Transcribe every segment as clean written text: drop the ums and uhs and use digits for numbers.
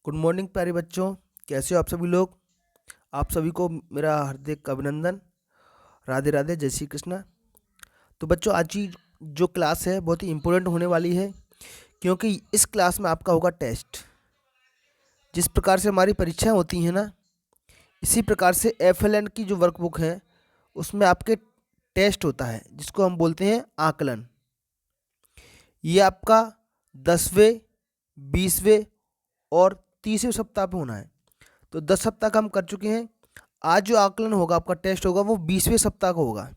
Good morning प्यारे बच्चों, कैसे हो आप सभी लोग। आप सभी को मेरा हार्दिक अभिनंदन। राधे राधे, जय श्री कृष्णा। तो बच्चों, आज की जो क्लास है बहुत ही इम्पोर्टेंट होने वाली है, क्योंकि इस क्लास में आपका होगा टेस्ट। जिस प्रकार से हमारी परीक्षाएं होती हैं ना, इसी प्रकार से FLN की जो वर्कबुक है उसमें आपके टेस्ट होता है, जिसको हम बोलते हैं आकलन। ये आपका 10वें, 20वें और 30वें सप्ताह पे होना है। तो 10 सप्ताह का हम कर चुके हैं। आज जो आकलन होगा, आपका टेस्ट होगा, वो 20वें सप्ताह का होगा।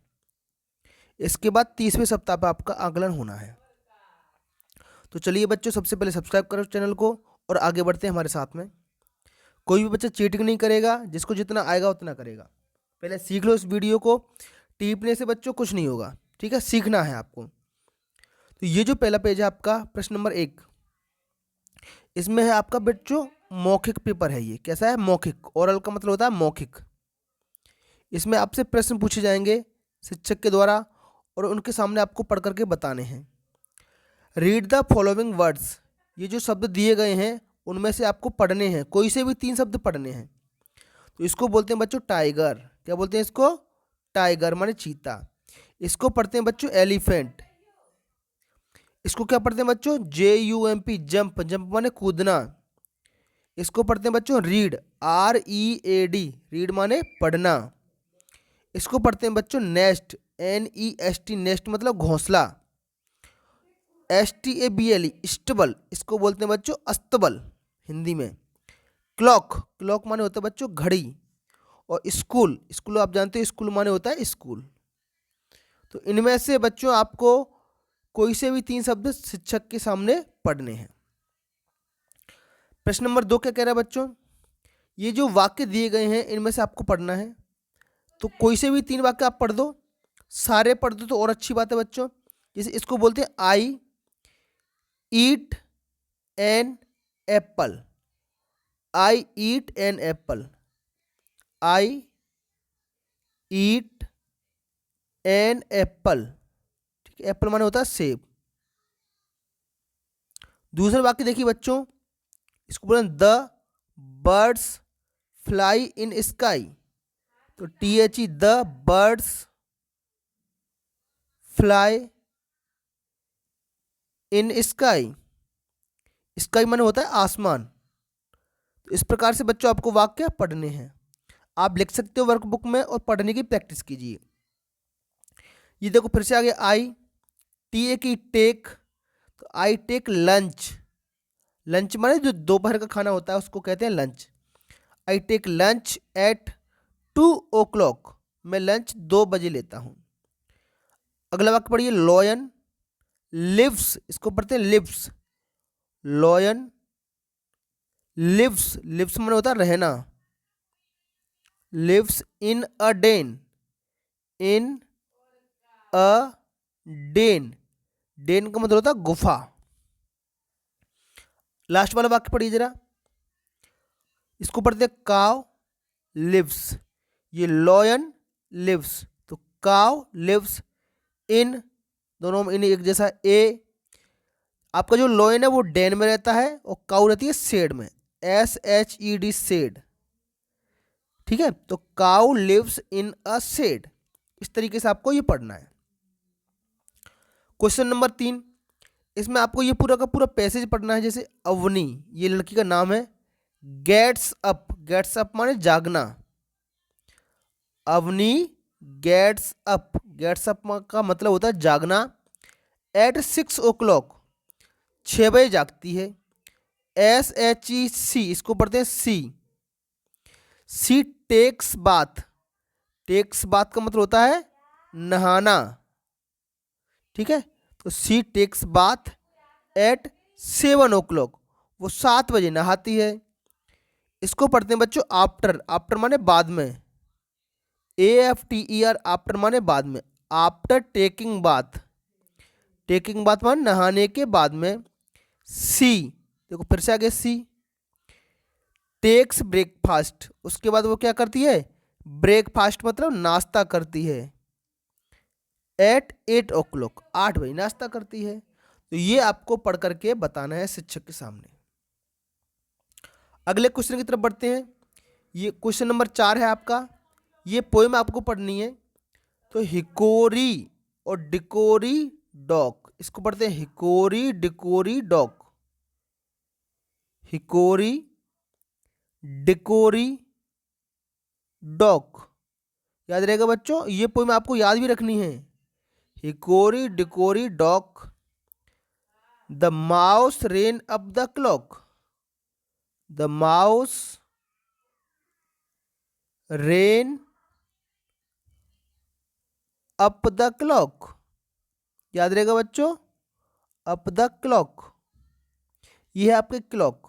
इसके बाद 30वें सप्ताह पे आपका आकलन होना है। तो चलिए बच्चों, सबसे पहले सब्सक्राइब करो चैनल को और आगे बढ़ते हैं हमारे साथ में। कोई भी बच्चा चीटिंग नहीं करेगा, जिसको जितना आएगा उतना करेगा। पहले सीख लो इस वीडियो को। टीपने से बच्चों कुछ नहीं होगा, ठीक है, सीखना है आपको। तो ये जो पहला पेज है आपका, प्रश्न नंबर 1, इसमें है आपका बच्चों मौखिक पेपर है। ये कैसा है? मौखिक। ओरल का मतलब होता है मौखिक। इसमें आपसे प्रश्न पूछे जाएंगे शिक्षक के द्वारा और उनके सामने आपको पढ़ करके बताने हैं। Read the following words. ये जो शब्द दिए गए हैं उनमें से आपको पढ़ने हैं, कोई से भी 3 शब्द पढ़ने हैं। तो इसको बोलते हैं बच्चों टाइगर। क्या बोलते हैं इसको? टाइगर माने चीता। इसको पढ़ते हैं बच्चों एलिफेंट। इसको क्या पढ़ते हैं बच्चों? JUMP, jump. जंप माने कूदना। इसको पढ़ते हैं बच्चों रीड, READ, रीड माने पढ़ना। इसको पढ़ते हैं बच्चों नेस्ट, NEST, नेस्ट मतलब घोंसला। STABLE, स्टबल, इसको बोलते हैं बच्चों अस्तबल हिंदी में। क्लॉक, क्लॉक माने होता है बच्चों घड़ी। और स्कूल, स्कूल आप जानते हो स्कूल माने होता है स्कूल। तो इनमें से बच्चों आपको कोई से भी 3 शब्द शिक्षक के सामने पढ़ने हैं। प्रश्न नंबर 2 क्या कह रहा है बच्चों? ये जो वाक्य दिए गए हैं इनमें से आपको पढ़ना है। तो कोई से भी 3 वाक्य आप पढ़ दो, सारे पढ़ दो तो और अच्छी बात है बच्चों। जैसे इसको बोलते हैं I eat an apple. I eat an apple. I eat an apple. ठीक है, एप्पल माने होता है सेब। दूसरा वाक्य देखिए बच्चों, इसको बोले the birds fly in sky. तो THE, the birds fly in sky. Sky माने होता है आसमान। तो इस प्रकार से बच्चों आपको वाक्य पढ़ने हैं। आप लिख सकते हो वर्कबुक में और पढ़ने की प्रैक्टिस कीजिए। ये देखो फिर से आगे आई, TA की टेक। तो आई टेक लंच। लंच माने जो दोपहर का खाना होता है उसको कहते हैं lunch. I take lunch at 2 o'clock। मैं लंच 2 बजे लेता हूं। अगला वाक्य पढ़िए, लॉयन लिव्स। इसको पढ़ते हैं लिव्स। लॉयन लिव्स, लिव्स माने होता है रहना। Lives in a den, in a den. Den का मतलब होता है गुफा। लास्ट वाला वाक्य पढ़िए जरा, इसको पढ़ते हैं काव लिव्स। ये लॉयन लिव्स, तो काव लिव्स इन, दोनों में इन एक जैसा ए। आपका जो लॉयन है वो डेन में रहता है और काउ रहती है शेड में, SHED, शेड। ठीक है, तो cow lives in a shed. इस तरीके से आपको ये पढ़ना है। क्वेश्चन नंबर 3, इसमें आपको ये पूरा का पूरा पैसेज पढ़ना है। जैसे अवनी, ये लड़की का नाम है। गेट्स अप, गेट्स अप माने जागना। Avni gets up, gets up का मतलब होता है जागना। एट 6 o'clock, 6 बजे जागती है। SHEC, इसको पढ़ते हैं सी। सी टेक्स बाथ। टेक्स बाथ का मतलब होता है नहाना। ठीक है, तो सी टेक्स बाथ एट 7 o'clock, वो 7 बजे नहाती है। इसको पढ़ते हैं बच्चों आफ्टर। आफ्टर माने बाद में, AFTER, आफ्टर माने बाद में। After taking bath, taking bath माने नहाने के बाद में। सी, देखो फिर से आगे सी टेक्स ब्रेकफास्ट, उसके बाद वो क्या करती है? ब्रेकफास्ट मतलब नाश्ता करती है। एट 8 o'clock, 8 बजे नाश्ता करती है। तो ये आपको पढ़ करके बताना है शिक्षक के सामने। अगले क्वेश्चन की तरफ बढ़ते हैं। ये क्वेश्चन नंबर 4 है आपका। ये पोएम आपको पढ़नी है। तो हिकोरी और डिकोरी डॉग, इसको पढ़ते हैं hickory dickory dog. Hickory dickory dog, याद रहेगा बच्चों, ये पोएम आपको याद भी रखनी है। Hickory dickory dock, the mouse ran up the clock. The mouse ran up the clock, याद रहेगा बच्चों, अप द क्लॉक, ये है आपके क्लॉक।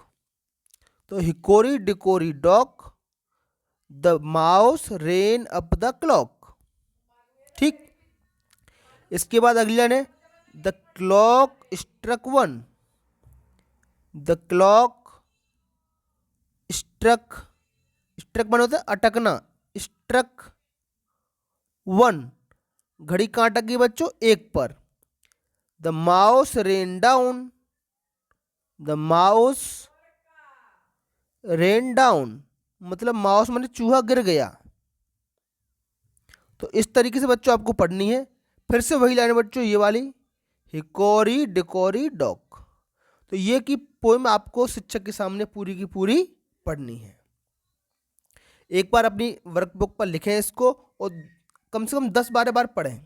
तो hickory dickory dock, the mouse ran up the clock. ठीक, इसके बाद अगली लाइन है, the clock struck one. The clock struck, struck one होता है अटकना, स्ट्रक वन, घड़ी कहाँ अटक गई बच्चों, एक पर। The mouse rain down. The mouse rain down मतलब माउस माने चूहा गिर गया। तो इस तरीके से बच्चों आपको पढ़नी है। फिर से वही लाइन बच्चों, ये वाली, हिकोरी डिकोरी डॉग। तो ये की पोएम आपको शिक्षक के सामने पूरी की पूरी पढ़नी है। एक बार अपनी वर्कबुक पर लिखें इसको और कम से कम 10-12 बार पढ़ें।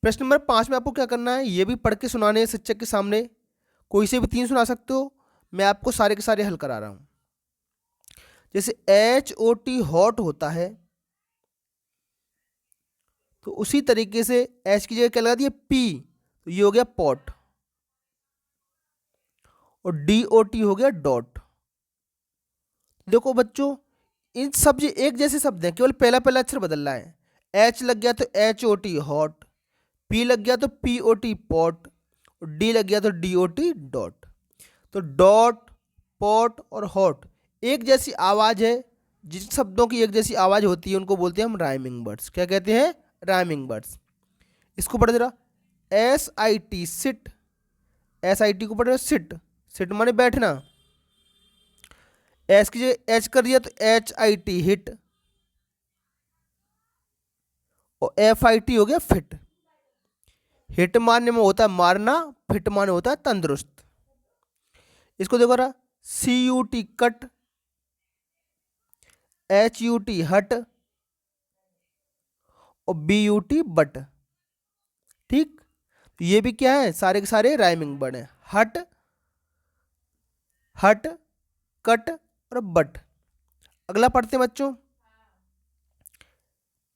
प्रश्न नंबर 5 में आपको क्या करना है, ये भी पढ़ के सुनाने हैं शिक्षक के सामने। कोई से भी 3 सुना सकते हो, मैं आपको सारे के सारे हल करा रहा हूँ। जैसे HOT हॉट होता है, तो उसी तरीके से एच की जगह क्या लगा दिया, P, तो ये हो गया पॉट। और DOT हो गया डॉट। देखो बच्चों, इन सब ये एक जैसे शब्द हैं, केवल पहला पहला अक्षर बदल रहा है। H लग गया तो HOT हॉट, P लग गया तो POT पॉट, और D लग गया तो DOT डॉट। तो डॉट, पॉट और हॉट एक जैसी आवाज है। जिन शब्दों की एक जैसी आवाज होती है उनको बोलते हैं हम राइमिंग वर्ड्स। क्या कहते हैं, राइमिंग वर्ड्स। इसको पढ़ जरा, SIT सिट, SIT को पढ़ रहे सिट, सिट माने बैठना। एस की जगह एच कर दिया तो HIT हिट, और FIT हो गया फिट। हिट मारने में होता है मारना, फिट माने होता है तंदुरुस्त। इसको देखो रहा, CUT कट, HUT हट, और BUT बट। ठीक, ये भी क्या है, सारे के सारे राइमिंग वर्ड हैं। हट, हट, कट और बट। अगला पढ़ते हैं बच्चों,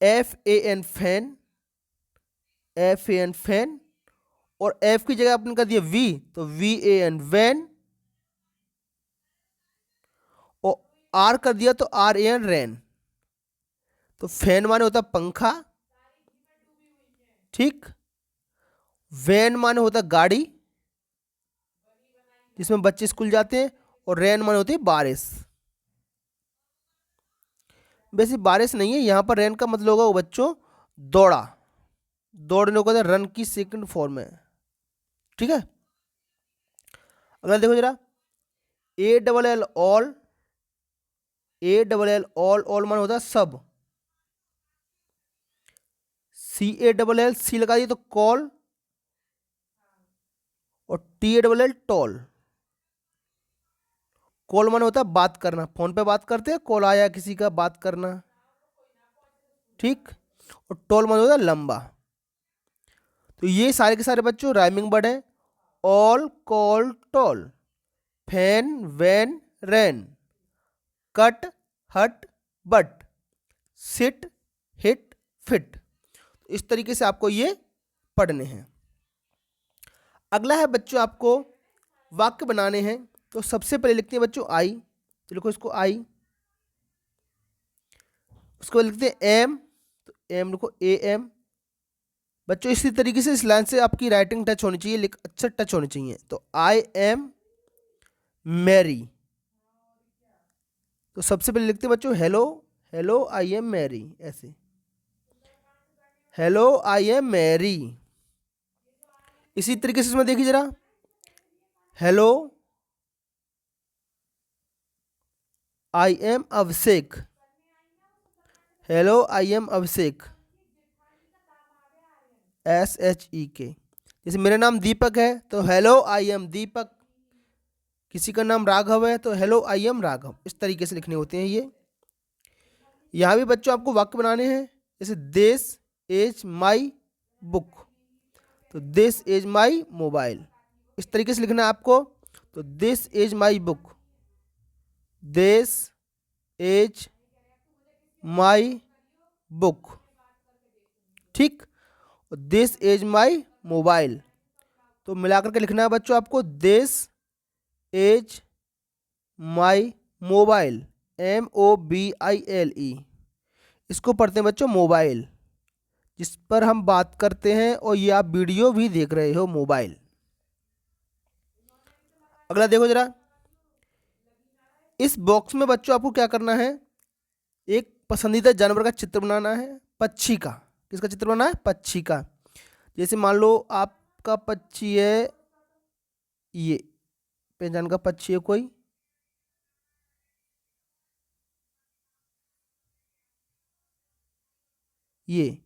FAN फैन, FAN फैन, और F की जगह आपने कर दिया V, तो VAN वैन, और R कर दिया तो RAN रैन। तो फैन माने होता पंखा, ठीक। वैन माने होता गाड़ी जिसमें बच्चे स्कूल जाते हैं, और रैन माने होती है बारिश। वैसे बारिश नहीं है यहाँ पर, रैन का मतलब होगा वो बच्चों दौड़ा, दौड़ने को रन की सेकंड फॉर्म है। ठीक है, अगला देखो जरा, ALL all, ALL all, all मान होता है सब। CALL सी लगा दिए तो कॉल, और TALL टॉल। कॉल मान होता है बात करना, फोन पे बात करते हैं, कॉल आया किसी का, बात करना, ठीक। और टॉल मान होता है लंबा। तो ये सारे के सारे बच्चों राइमिंग वर्ड हैं। All, call, tall, fan, van, ran, cut, hut, but, sit, hit, fit. इस तरीके से आपको ये पढ़ने हैं। अगला है बच्चों, आपको वाक्य बनाने हैं। तो सबसे पहले लिखते हैं बच्चों आई, तो लिखो इसको आई। उसके बाद लिखते हैं एम, तो एम लिखो AM। बच्चों इसी तरीके से इस लाइन से आपकी राइटिंग टच होनी चाहिए, अच्छा टच होनी चाहिए। तो आई एम मैरी, तो सबसे पहले लिखते हैं बच्चों hello, hello I am Mary, ऐसे हेलो आई एम मैरी। इसी तरीके से इसमें देखिए जरा, hello I am Abhishek, hello I am Abhishek, SHEK। जैसे मेरा नाम दीपक है तो हेलो आई एम दीपक, किसी का नाम राघव है तो हेलो आई एम राघव। इस तरीके से लिखने होते हैं ये। यहाँ भी बच्चों आपको वाक्य बनाने हैं, जैसे दिस इज माई बुक, तो दिस इज माई मोबाइल, इस तरीके से लिखना है आपको। तो this is my book, this is my book, ठीक। दिस इज माई मोबाइल, तो मिलाकर के लिखना है बच्चों आपको, this is my mobile, MOBILE। इसको पढ़ते हैं बच्चों मोबाइल, जिस पर हम बात करते हैं और ये आप वीडियो भी देख रहे हो, मोबाइल। अगला देखो जरा, इस बॉक्स में बच्चों आपको क्या करना है, एक पसंदीदा जानवर का चित्र बनाना है, पक्षी का। किसका चित्र बनाना है, पक्षी का। जैसे मान लो आपका पक्षी है, ये पहचान का पक्षी है कोई, ये,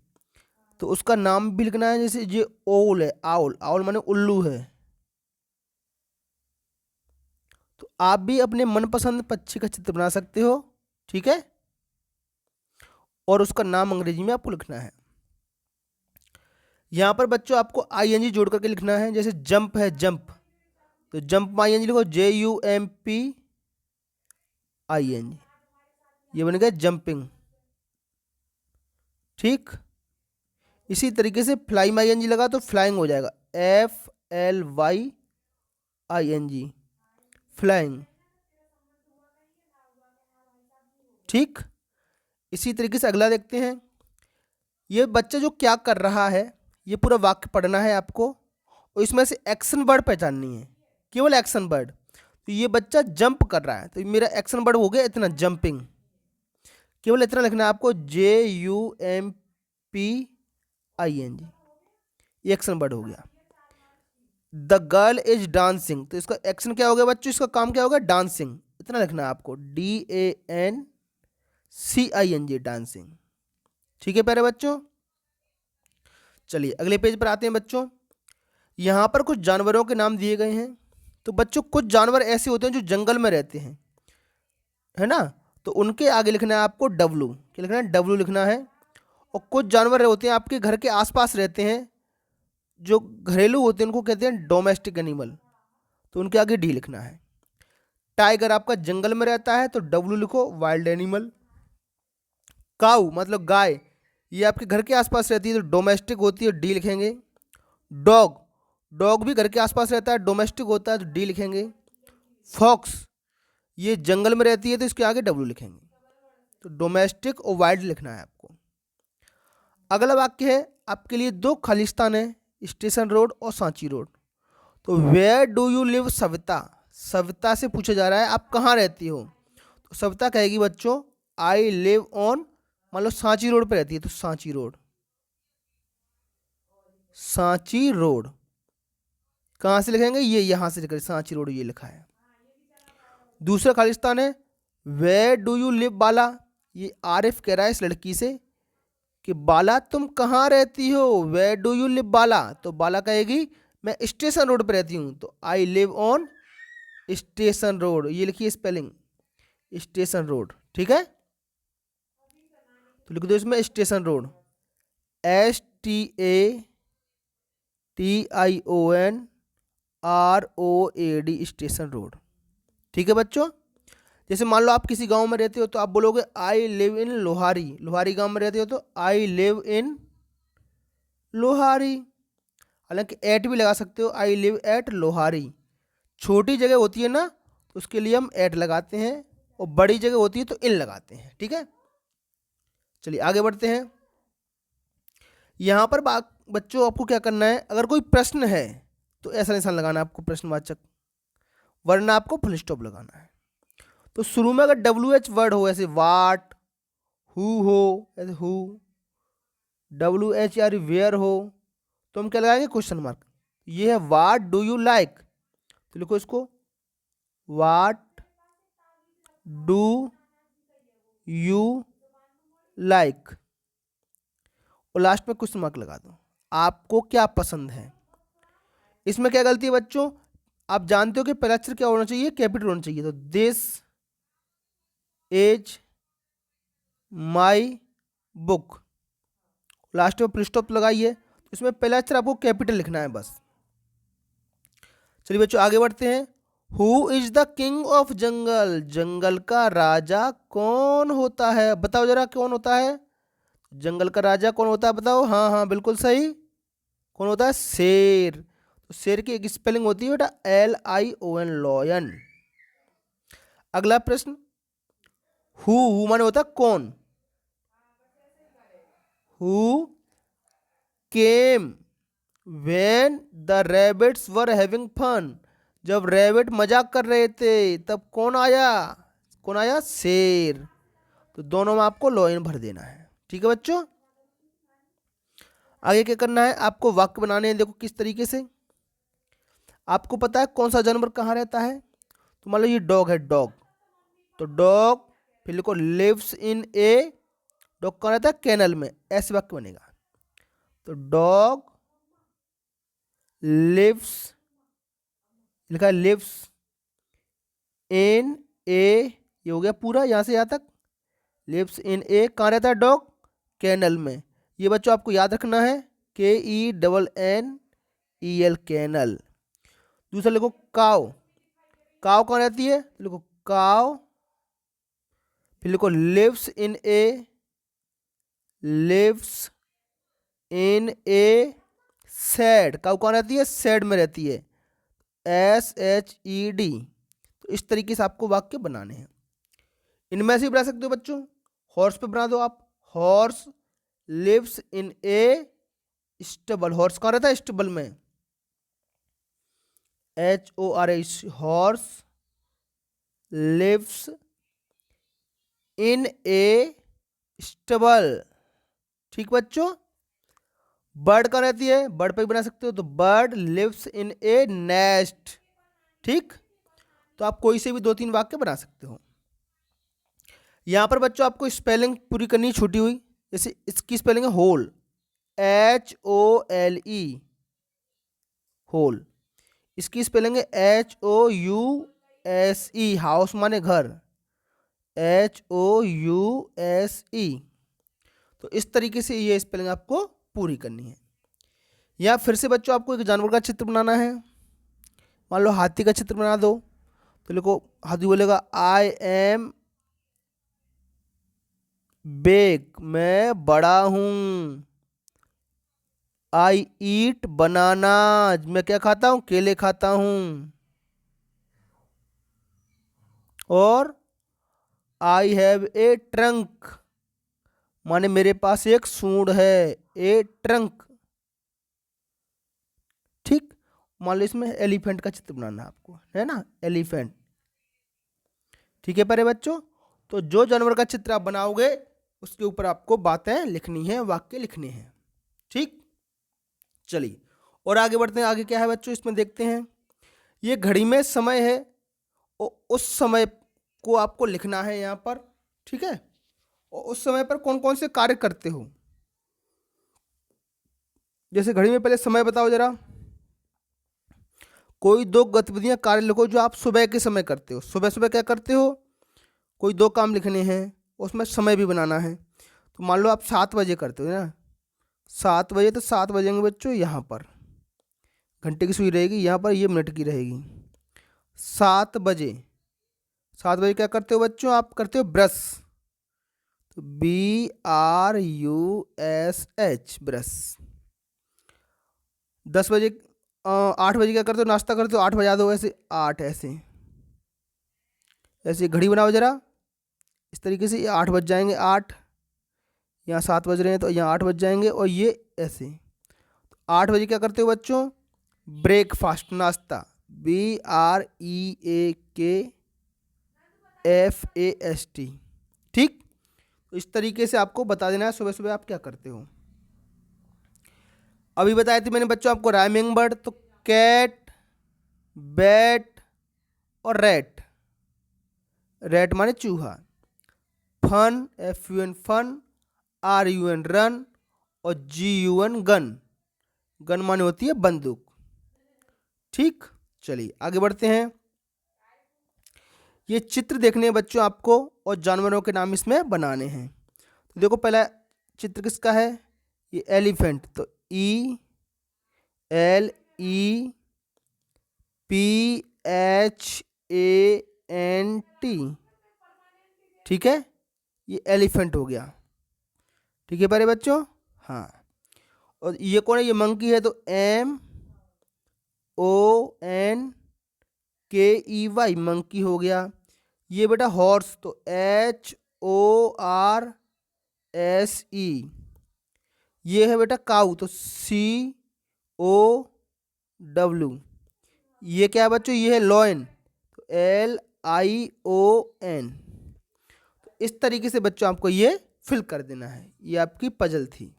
तो उसका नाम भी लिखना है। जैसे ये ओल है, आउल, आउल माने उल्लू है, तो आप भी अपने मनपसंद पक्षी का चित्र बना सकते हो, ठीक है। और उसका नाम अंग्रेजी में आपको लिखना है। यहां पर बच्चों आपको ING जोड़ करके लिखना है। जैसे जंप है, जंप, तो जंप में ING लिखो, JUMPING, ये बन गया जंपिंग, ठीक। इसी तरीके से फ्लाई में ING लगा तो फ्लाइंग हो जाएगा, FLYING, फ्लाइंग, ठीक। इसी तरीके से अगला देखते हैं। ये बच्चा जो क्या कर रहा है, ये पूरा वाक्य पढ़ना है आपको, और इसमें से एक्शन वर्ड पहचाननी है, केवल एक्शन वर्ड। तो ये बच्चा जंप कर रहा है, तो मेरा एक्शन वर्ड हो गया इतना, जंपिंग, केवल इतना लिखना है आपको, JUMPING, ये एक्शन वर्ड हो गया। द गर्ल इज डांसिंग, तो इसका एक्शन क्या हो गया बच्चों, इसका काम क्या होगा, डांसिंग, इतना लिखना है आपको, DANCING, डांसिंग, ठीक है प्यारे बच्चों। चलिए अगले पेज पर आते हैं बच्चों। यहाँ पर कुछ जानवरों के नाम दिए गए हैं। तो बच्चों कुछ जानवर ऐसे होते हैं जो जंगल में रहते हैं, है ना, तो उनके आगे लिखना है आपको W, क्या लिखना है, W लिखना है। और कुछ जानवर होते हैं आपके घर के आसपास रहते हैं, जो घरेलू होते हैं, उनको कहते हैं डोमेस्टिक एनिमल, तो उनके आगे D लिखना है। टाइगर आपका जंगल में रहता है तो W लिखो, वाइल्ड एनिमल। काऊ मतलब गाय, ये आपके घर के आसपास रहती है तो डोमेस्टिक होती है, D लिखेंगे। डॉग, डॉग भी घर के आसपास रहता है, डोमेस्टिक होता है तो D लिखेंगे। फॉक्स, ये जंगल में रहती है तो इसके आगे W लिखेंगे। तो डोमेस्टिक और वाइल्ड लिखना है आपको। अगला वाक्य है आपके लिए, दो खालिस्तान है, स्टेशन रोड और सांची रोड। तो where do you live Savita, Savita से पूछा जा रहा है आप कहाँ रहती हो, तो सविता कहेगी बच्चों, आई लिव ऑन, मान लो सांची रोड पे रहती है तो सांची रोड, सांची रोड। कहाँ से लिखेंगे, ये यहाँ से लिखेंगे, सांची रोड ये लिखा है। दूसरा खालिस्तान है, वेयर डू यू लिव बाला, ये आरिफ कह रहा है इस लड़की से कि बाला तुम कहाँ रहती हो, वेयर डू यू लिव बाला, तो बाला कहेगी मैं स्टेशन रोड पर रहती हूँ, तो I live on station road, ये लिखिए स्पेलिंग, स्टेशन रोड, ठीक है। तो लिख दो इसमें station road, STATIONROAD, station road, ठीक है बच्चों। जैसे मान लो आप किसी गांव में रहते हो तो आप बोलोगे I live in Lohari, Lohari गांव में रहते हो तो आई लिव इन लोहारी। हालांकि एट भी लगा सकते हो, आई लिव एट लोहारी। छोटी जगह होती है ना तो उसके लिए हम एट लगाते हैं, और बड़ी जगह होती है तो इन लगाते हैं, ठीक है। चलिए आगे बढ़ते हैं। यहाँ पर बच्चों आपको क्या करना है, अगर कोई प्रश्न है तो ऐसा निशान लगाना है आपको, प्रश्नवाचक, वरना आपको फुल स्टॉप लगाना है। तो शुरू में अगर WH वर्ड हो, ऐसे वाट, हु हो, ऐसे हु, WH या वेयर हो, तो हम क्या लगाएंगे, क्वेश्चन मार्क। ये है वाट डू यू लाइक, तो लिखो इसको, वाट डू यू लाइक, और लास्ट में क्वेश्चन मार्क लगा दो, आपको क्या पसंद है। इसमें क्या गलती है बच्चों, आप जानते हो कि पहला अक्षर क्या होना चाहिए, कैपिटल होना चाहिए। तो this is my book, last में फुल स्टॉप लगाइए। इसमें पहला अक्षर आपको कैपिटल लिखना है बस। चलिए बच्चों आगे बढ़ते हैं। Who is the king of jungle, जंगल का राजा कौन होता है, बताओ जरा कौन होता है, जंगल का राजा कौन होता है बताओ। हाँ हाँ बिल्कुल सही, कौन होता है, शेर। तो शेर की एक स्पेलिंग होती है बेटा LION, लॉयन। अगला प्रश्न, हु माने होता है कौन, who came when the rabbits were having fun, जब रैबिट मजाक कर रहे थे तब कौन आया, कौन आया, शेर। तो दोनों में आपको लॉयन भर देना है। ठीक है बच्चों, आगे क्या करना है, आपको वाक्य बनाने हैं। देखो किस तरीके से, आपको पता है कौन सा जानवर कहाँ रहता है, तो मान लो ये डॉग है, डॉग, तो डॉग फिर लिखो लिव्स इन ए, डॉग कहाँ रहता है, कैनल में, ऐसे वाक्य बनेगा। तो डॉग लिव्स, लिखा है लिव्स इन ए, ये हो गया पूरा यहाँ से यहाँ तक, लिव्स इन ए, कहाँ रहता है डॉग, कैनल में। ये बच्चों आपको याद रखना है, KENNEL, कैनल। दूसरा लिखो काव, काव कहाँ रहती है, लिखो काव, फिर लिखो lives in a, lives in a shed, cow कहाँ रहती है, शेड में रहती है, SHED। तो इस तरीके से आपको वाक्य बनाने हैं। इनमें से भी बना सकते हो बच्चों, हॉर्स पे बना दो आप, horse lives in a stable, horse कहाँ रहता है, स्टेबल में, HORS, horse lives in a stable. ठीक बच्चों, बर्ड कहाँ रहती है, बर्ड पे भी बना सकते हो, तो bird lives in a nest. ठीक, तो आप कोई से भी 2-3 वाक्य बना सकते हो। यहां पर बच्चों आपको स्पेलिंग पूरी करनी छूटी हुई, जैसे इसकी स्पेलिंग है होल, HOLE, होल। इसकी स्पेलिंग है HOUSE, हाउस माने घर, HOUSE। तो इस तरीके से ये स्पेलिंग आपको पूरी करनी है। या फिर से बच्चों आपको एक जानवर का चित्र बनाना है, मान लो हाथी का चित्र बना दो, तो लिखो, हाथी बोलेगा आई एम बिग, मैं बड़ा हूं। आई ईट बनाना, मैं क्या खाता हूं, केले खाता हूं। और आई हैव ए ट्रंक, माने मेरे पास एक सूंड है, ए ट्रंक। ठीक, मान लो इसमें एलिफेंट का चित्र बनाना है आपको, है ना, एलिफेंट। ठीक है प्यारे बच्चों, तो जो जानवर का चित्र आप बनाओगे उसके ऊपर आपको बातें लिखनी है, वाक्य लिखने हैं। ठीक, चलिए और आगे बढ़ते हैं। आगे क्या है बच्चों, इसमें देखते हैं। ये घड़ी में समय है और उस समय को आपको लिखना है यहाँ पर। ठीक है, और उस समय पर कौन कौन से कार्य करते हो, जैसे घड़ी में पहले समय बताओ जरा, कोई 2 गतिविधियां कार्य लिखो जो आप सुबह के समय करते हो। सुबह सुबह क्या करते हो, कोई 2 काम लिखने हैं, उसमें समय भी बनाना है। तो मान लो आप 7 बजे करते हो ना, 7 बजे, तो 7 बजेंगे बच्चों, यहाँ पर घंटे की सुई रहेगी, यहाँ पर ये मिनट की रहेगी। 7 बजे, 7 बजे क्या करते हो बच्चों, आप करते हो ब्रश, तो BRUSH, ब्रश। 10 बजे, 8 बजे क्या करते हो, नाश्ता करते हो, 8 बजा दो ऐसे, 8 ऐसे, ऐसे घड़ी बनाओ जरा इस तरीके से, ये 8 बज जाएंगे, 8, यहाँ 7 बज रहे हैं तो यहाँ 8 बज जाएंगे, और ये ऐसे। 8 बजे क्या करते हो बच्चों, ब्रेकफास्ट, नाश्ता, BREAKFAST। ठीक, तो इस तरीके से आपको बता देना है सुबह सुबह आप क्या करते हो। अभी बताया थी मैंने बच्चों आपको राइमिंग वर्ड, तो कैट, बैट और रैट, रैट माने चूहा। Fun, FUN fun, RUN run और GUN गन। गन माने होती है बंदूक। ठीक, चलिए आगे बढ़ते हैं। ये चित्र देखने हैं बच्चों आपको और जानवरों के नाम इसमें बनाने हैं। तो देखो पहला चित्र किसका है, ये एलिफेंट, तो ELEPHANT, ठीक है, ये एलिफेंट हो गया। ठीक है प्यारे बच्चों, हाँ। और ये कौन है, ये मंकी है, तो MONKEY मंकी हो गया। ये बेटा हॉर्स, तो HORSE। ये है बेटा काऊ, तो COW। ये क्या है बच्चों, ये है लॉयन, तो LION। तो इस तरीके से बच्चों आपको ये फिल कर देना है। ये आपकी पजल थी।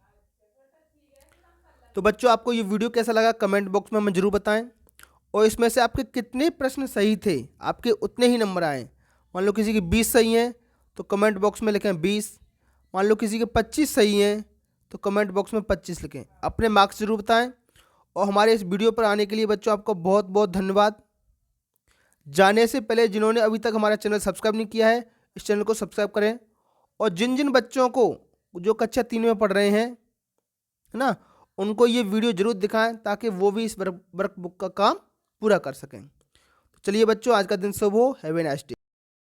तो बच्चों आपको ये वीडियो कैसा लगा कमेंट बॉक्स में हमें जरूर बताएं। और इसमें से आपके कितने प्रश्न सही थे, आपके उतने ही नंबर आए। मान लो किसी के 20 सही हैं तो कमेंट बॉक्स में लिखें 20। मान लो किसी के 25 सही हैं तो कमेंट बॉक्स में 25 लिखें। अपने मार्क्स जरूर बताएं। और हमारे इस वीडियो पर आने के लिए बच्चों आपको बहुत बहुत धन्यवाद। जाने से पहले जिन्होंने अभी तक हमारा चैनल सब्सक्राइब नहीं किया है, इस चैनल को सब्सक्राइब करें। और जिन जिन बच्चों को जो कक्षा 3 में पढ़ रहे हैं, है ना, उनको ये वीडियो जरूर दिखाएं ताकि वो भी इस वर्कबुक का काम पूरा कर सकें। तो चलिए बच्चों, आज का दिन शुभ हो। Have a nice day.